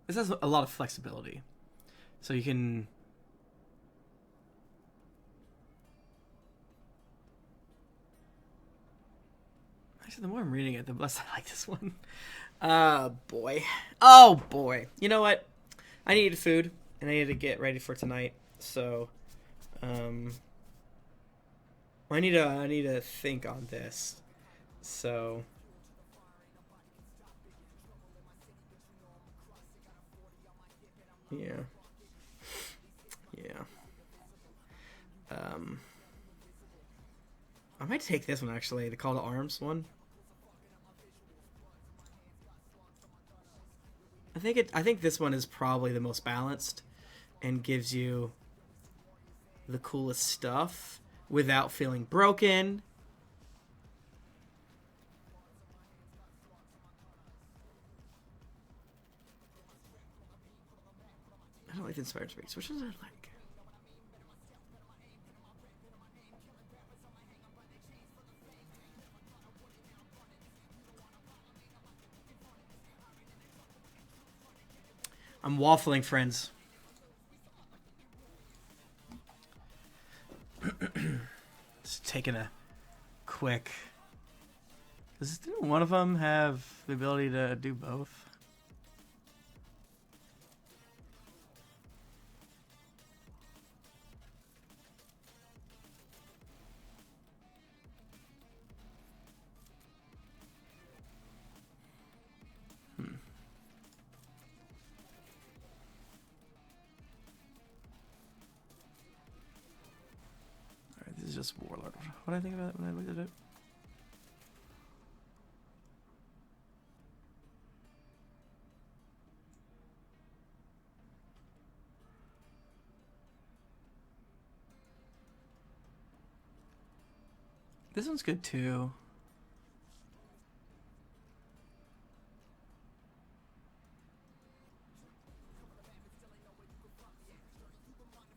This has a lot of flexibility. So you can... Actually, the more I'm reading it, the less I like this one. Oh boy. Oh boy. You know what? I needed food and I needed to get ready for tonight. So, um, I need to think on this. So, yeah, yeah. Um, I might take this one actually, the call to arms one. I think this one is probably the most balanced and gives you the coolest stuff without feeling broken. I don't like the inspired speaks. Which ones I like? I'm waffling, friends. Just taking a quick. Didn't one of them have the ability to do both? Alright, this is just Warlord. What did I think about it when I looked at it? This one's good too.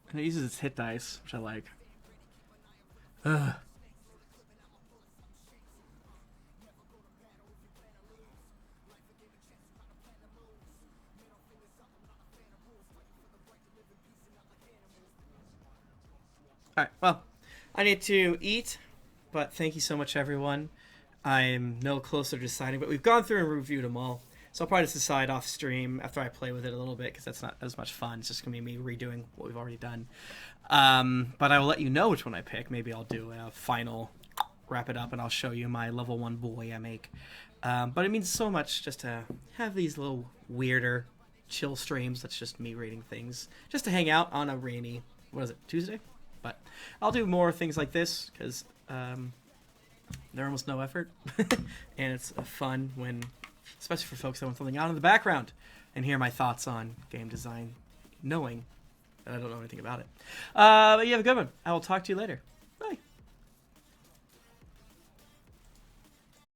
And it uses its hit dice, which I like. Ugh. Alright, well, I need to eat, but thank you so much, everyone. I'm no closer to deciding, but we've gone through and reviewed them all. So I'll probably just decide off stream after I play with it a little bit, because that's not as much fun. It's just going to be me redoing what we've already done. But I will let you know which one I pick. Maybe I'll do a final wrap it up, and I'll show you my level 1 boy I make. But it means so much just to have these little weirder, chill streams. That's just me reading things. Just to hang out on a rainy, what is it, Tuesday? But I'll do more things like this, because they're almost no effort. And it's fun when, especially for folks that want something out in the background and hear my thoughts on game design, knowing that I don't know anything about it. But you have a good one. I will talk to you later.